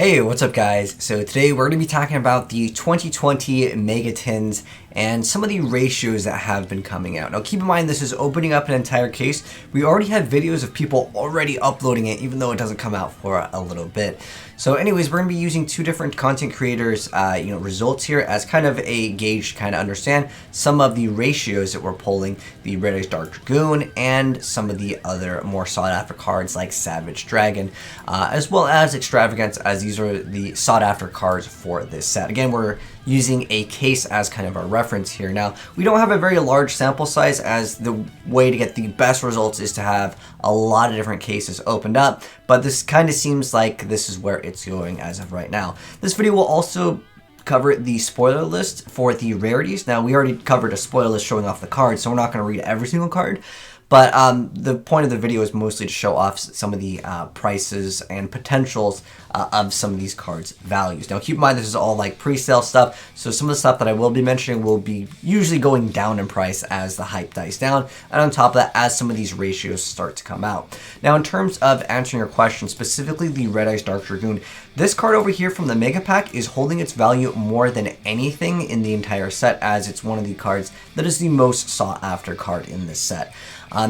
Hey, what's up guys? So today we're going to be talking about the 2020 Mega Tins and some of the ratios that have been coming out. Now keep in mind this is opening up an entire case. We already have videos of people already uploading it even though it doesn't come out for a little bit. So anyways, we're going to be using two different content creators results here as kind of a gauge to kind of understand some of the ratios that we're pulling, the Rarity's Dark Dragoon and some of the other more sought after cards like Savage Dragon, as well as Extravagance, as these are the sought after cards for this set. Again, we're using a case as kind of our reference here. Now, we don't have a very large sample size, as the way to get the best results is to have a lot of different cases opened up, but this kind of seems like this is where it's going as of right now. This video will also cover the spoiler list for the rarities. Now, we already covered a spoiler list showing off the cards, so we're not going to read every single card. But the point of the video is mostly to show off some of the prices and potentials of some of these cards' values. Now keep in mind this is all like pre-sale stuff, so some of the stuff that I will be mentioning will be usually going down in price as the hype dies down, and on top of that, as some of these ratios start to come out. Now in terms of answering your question, specifically the Rarity's Dark Dragoon, this card over here from the Mega Pack is holding its value more than anything in the entire set, as it's one of the cards that is the most sought after card in this set.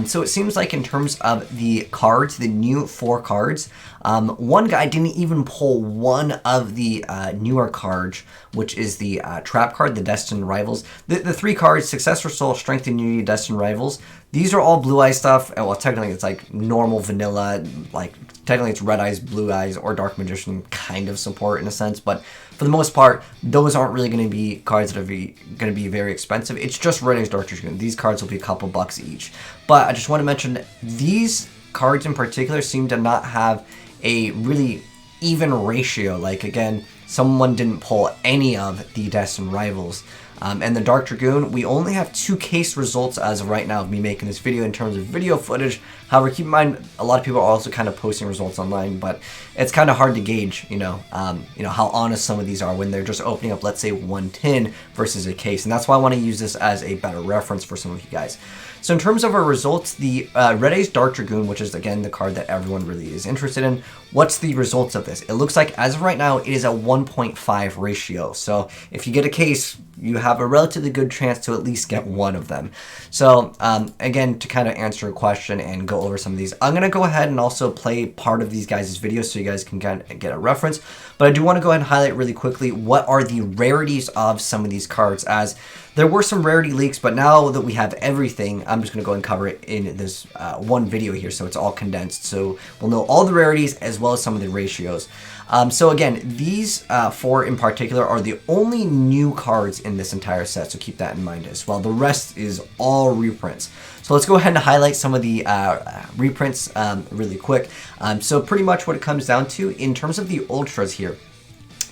So it seems like in terms of the cards, the new 4 cards, one guy didn't even pull one of the newer cards, which is the trap card, the Destined Rivals. The 3 cards, Successor Soul, Strength and Unity, Destined Rivals, these are all Blue Eyes stuff. And well, technically it's like normal vanilla, like technically it's Red Eyes, Blue Eyes, or Dark Magician kind of support in a sense, but for the most part, those aren't really going to be cards that are going to be very expensive. It's just Rarity's Dark Dragoon. These cards will be a couple bucks each. But I just want to mention these cards in particular seem to not have a really even ratio. Like again, someone didn't pull any of the Destined Rivals. And the Dark Dragoon, we only have 2 case results as of right now of me making this video in terms of video footage. However, keep in mind, a lot of people are also kind of posting results online, but it's kind of hard to gauge, how honest some of these are when they're just opening up, let's say, 1 tin versus a case. And that's why I want to use this as a better reference for some of you guys. So in terms of our results, the Rarity's Dark Dragoon, which is again the card that everyone really is interested in, what's the results of this? It looks like as of right now, it is a 1.5 ratio. So if you get a case, you have a relatively good chance to at least get one of them. So again, to kind of answer a question and go over some of these, I'm going to go ahead and also play part of these guys' videos so you guys can kind of get a reference. But I do want to go ahead and highlight really quickly what are the rarities of some of these cards, as there were some rarity leaks, but now that we have everything, I'm just going to go and cover it in this one video here, so it's all condensed. So we'll know all the rarities as well as some of the ratios. So again, these 4 in particular are the only new cards in this entire set, so keep that in mind as well. The rest is all reprints. So let's go ahead and highlight some of the reprints really quick. So pretty much what it comes down to in terms of the ultras here,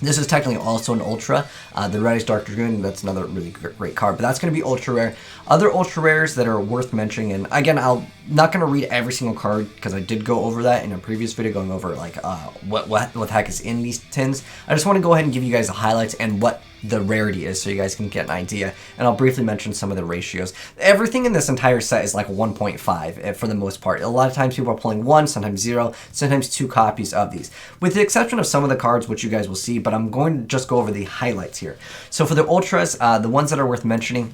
this is technically also an ultra. The Rarity's Dark Dragoon, that's another really great card, but that's going to be ultra rare. Other ultra rares that are worth mentioning, and again, I'm not going to read every single card because I did go over that in a previous video, going over like what the heck is in these tins. I just want to go ahead and give you guys the highlights and what the rarity is so you guys can get an idea, and I'll briefly mention some of the ratios. Everything in this entire set is like 1.5 for the most part. A lot of times people are pulling 1, sometimes 0, sometimes 2 copies of these, with the exception of some of the cards which you guys will see, but I'm going to just go over the highlights here. So for the ultras, the ones that are worth mentioning,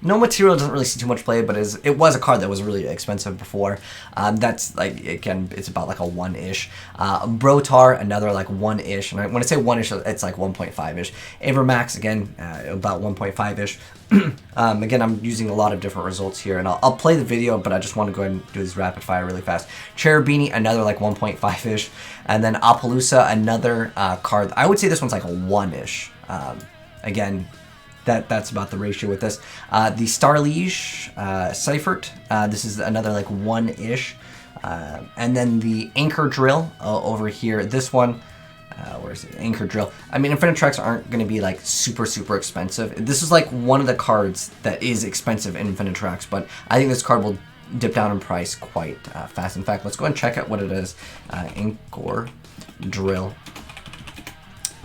no Material doesn't really see too much play, but it was a card that was really expensive before. That's like, again, it's about like a 1-ish. Brotar, another like 1-ish, and when I say 1-ish, it's like 1.5-ish. Avermax, again, about 1.5-ish. Again, I'm using a lot of different results here, and I'll play the video, but I just want to go ahead and do this rapid fire really fast. Cherubini, another like 1.5-ish, and then Appaloosa, another card. I would say this one's like a 1-ish. Again, that's about the ratio with this. The Starliege, Seifert, this is another like 1-ish. And then the Anchor Drill over here, this one, where's it? Anchor Drill. I mean, Infinitracks aren't going to be like super expensive. This is like one of the cards that is expensive in Infinitracks, but I think this card will dip down in price quite fast. In fact, let's go and check out what it is. Anchor Drill.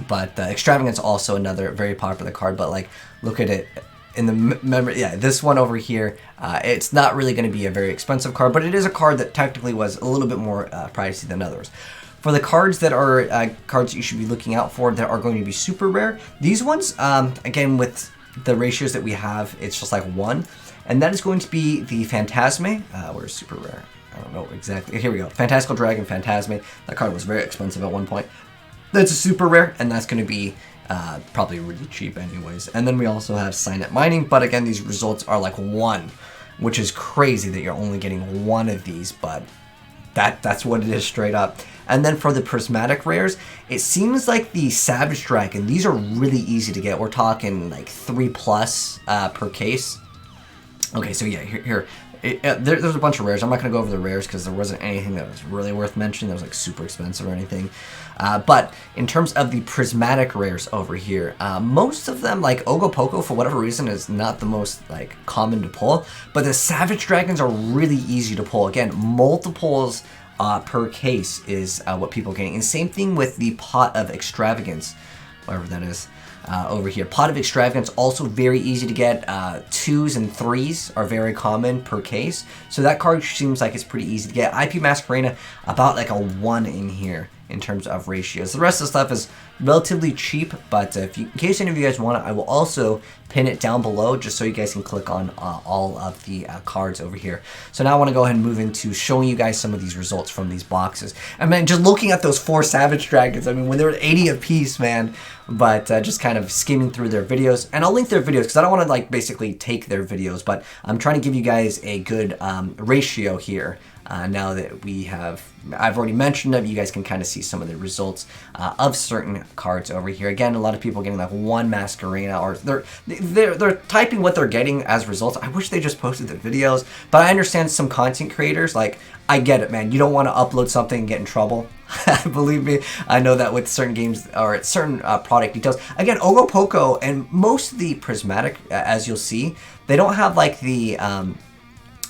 But Extravagance, also another very popular card, but like, look at it in the memory. Yeah, this one over here, it's not really going to be a very expensive card, but it is a card that technically was a little bit more pricey than others. For the cards that are cards you should be looking out for that are going to be super rare, these ones, again, with the ratios that we have, it's just like 1. And that is going to be the Phantasme. Where's super rare? I don't know exactly. Here we go. Fantastical Dragon Phantasme. That card was very expensive at one point. That's a super rare, and that's going to be probably really cheap anyways. And then we also have Signet Mining, but again, these results are like 1, which is crazy that you're only getting 1 of these, but that's what it is straight up. And then for the prismatic rares, it seems like the Savage Dragon, these are really easy to get. We're talking like 3+ per case. Okay, so yeah, here there's a bunch of rares. I'm not going to go over the rares because there wasn't anything that was really worth mentioning that was like super expensive or anything. But in terms of the prismatic rares over here, most of them, like Ogopoko, for whatever reason, is not the most like common to pull. But the Savage Dragons are really easy to pull. Again, multiples per case is what people are getting. And same thing with the Pot of Extravagance, whatever that is. Over here, Pot of Extravagance, also very easy to get. 2s and 3s are very common per case, so that card seems like it's pretty easy to get. IP Masquerena, about like a 1 in here in terms of ratios. The rest of the stuff is relatively cheap, but in case any of you guys want it, I will also pin it down below just so you guys can click on all of the cards over here. So now I want to go ahead and move into showing you guys some of these results from these boxes. I mean, just looking at those 4 Savage Dragons, I mean, when they were 80 a piece, man, but just kind of skimming through their videos. And I'll link their videos because I don't want to like basically take their videos, but I'm trying to give you guys a good ratio here. Now that we have, I've already mentioned them, you guys can kind of see some of the results of certain cards over here. Again, a lot of people getting like 1 Masquerena, or they're typing what they're getting as results. I wish they just posted the videos, but I understand some content creators, like, I get it, man. You don't want to upload something and get in trouble. Believe me, I know that with certain games or certain product details. Again, Ogopoko and most of the prismatic, as you'll see, they don't have like the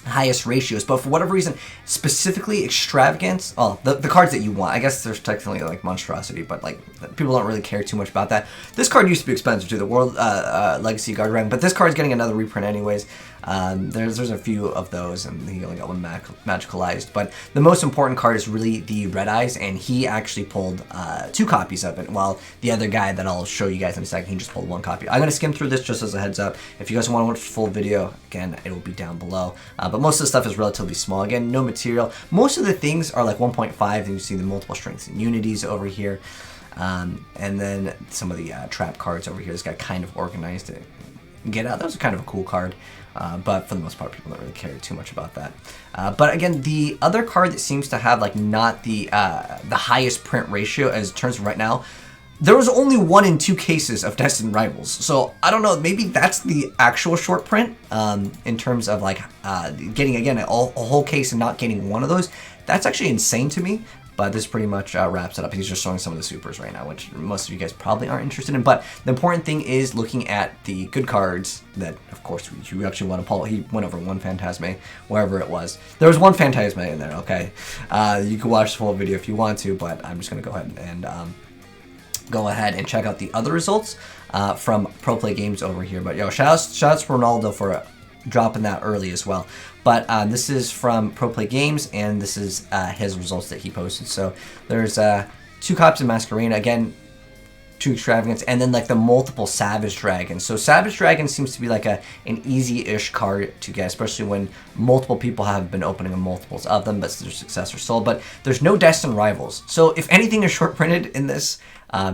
highest ratios, but for whatever reason, specifically Extravagance, the cards that you want, I guess there's technically like Monstrosity, but like people don't really care too much about that. This card used to be expensive too, the World Legacy Guardian, but this card's getting another reprint anyways. There's a few of those, and he only got 1 magicalized, but the most important card is really the Red Eyes, and he actually pulled 2 copies of it, while the other guy that I'll show you guys in a second, he just pulled 1 copy. I'm going to skim through this just as a heads up. If you guys want to watch the full video, again, it will be down below, but most of the stuff is relatively small. Again, no material. Most of the things are like 1.5, and you see the multiple strengths and unities over here, and then some of the trap cards over here. This guy kind of organized it. Get Out, that was kind of a cool card. But for the most part, people don't really care too much about that. But again, the other card that seems to have like not the highest print ratio as it turns right now, there was only 1 in 2 cases of Destined Rivals. So I don't know, maybe that's the actual short print in terms of like getting, again, a whole case and not getting 1 of those. That's actually insane to me. But this pretty much wraps it up. He's just showing some of the supers right now, which most of you guys probably aren't interested in. But the important thing is looking at the good cards that, of course, you actually want to pull. He went over 1 Phantasme, wherever it was. There was 1 Phantasme in there, okay? You can watch the full video if you want to, but I'm just going to go ahead and check out the other results from Pro Play Games over here. But yo, shoutouts to Ronaldo for dropping that early as well. But this is from Pro Play Games, and this is his results that he posted. So there's 2 copies of Masquerena, again, 2 Extravagance, and then like the multiple Savage Dragons. So Savage Dragon seems to be like an easy-ish card to get, especially when multiple people have been opening multiples of them, but their success are sold. But there's no Destined Rivals. So if anything is short printed in this,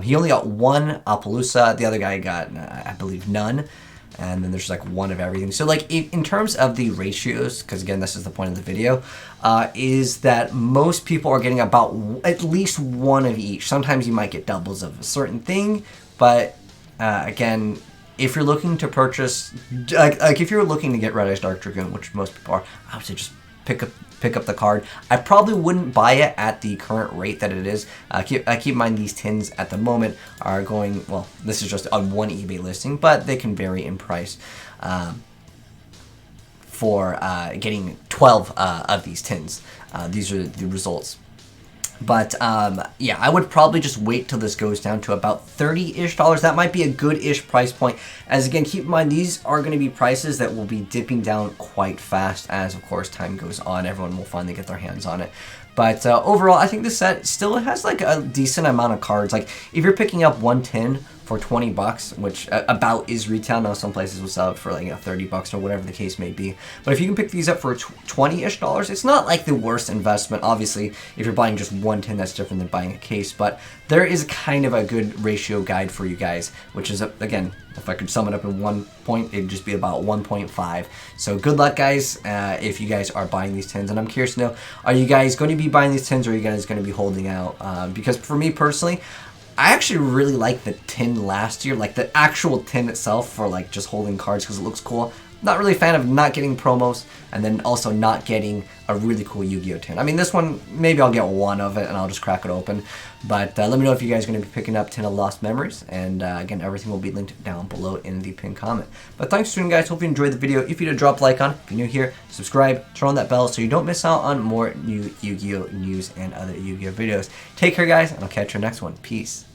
he only got 1 Appaloosa. The other guy got, I believe, none. And then there's like 1 of everything. So like in terms of the ratios, because again, this is the point of the video, is that most people are getting about at least 1 of each. Sometimes you might get doubles of a certain thing, but again, if you're looking to purchase, like if you're looking to get Red Eyes Dark Dragoon, which most people are, I would say just pick up the card. I probably wouldn't buy it at the current rate that it is. Keep in mind these tins at the moment are going, well, this is just on 1 eBay listing, but they can vary in price for getting 12 of these tins. These are the results. But yeah, I would probably just wait till this goes down to about $30-ish. That might be a good-ish price point. As again, keep in mind, these are going to be prices that will be dipping down quite fast as, of course, time goes on. Everyone will finally get their hands on it. But overall, I think this set still has like a decent amount of cards. Like if you're picking up 1 tin for 20 bucks, which about is retail. Now some places will sell it for like 30 bucks or whatever the case may be. But if you can pick these up for $20-ish, it's not like the worst investment. Obviously, if you're buying just 1 tin, that's different than buying a case. But there is kind of a good ratio guide for you guys, which is, again, if I could sum it up in 1 point, it'd just be about 1.5. So good luck, guys, if you guys are buying these tins. And I'm curious to know, are you guys going to be buying these tins, or are you guys going to be holding out? Because for me personally, I actually really like the tin last year, like the actual tin itself for like just holding cards because it looks cool. Not really a fan of not getting promos and then also not getting a really cool Yu-Gi-Oh tin. I mean, this one, maybe I'll get one of it and I'll just crack it open. But let me know if you guys are going to be picking up Tin of Lost Memories. And again, everything will be linked down below in the pinned comment. But thanks for tuning, guys. Hope you enjoyed the video. If you did, drop a like on. If you're new here, subscribe, turn on that bell so you don't miss out on more new Yu-Gi-Oh news and other Yu-Gi-Oh videos. Take care, guys, and I'll catch you in the next one. Peace.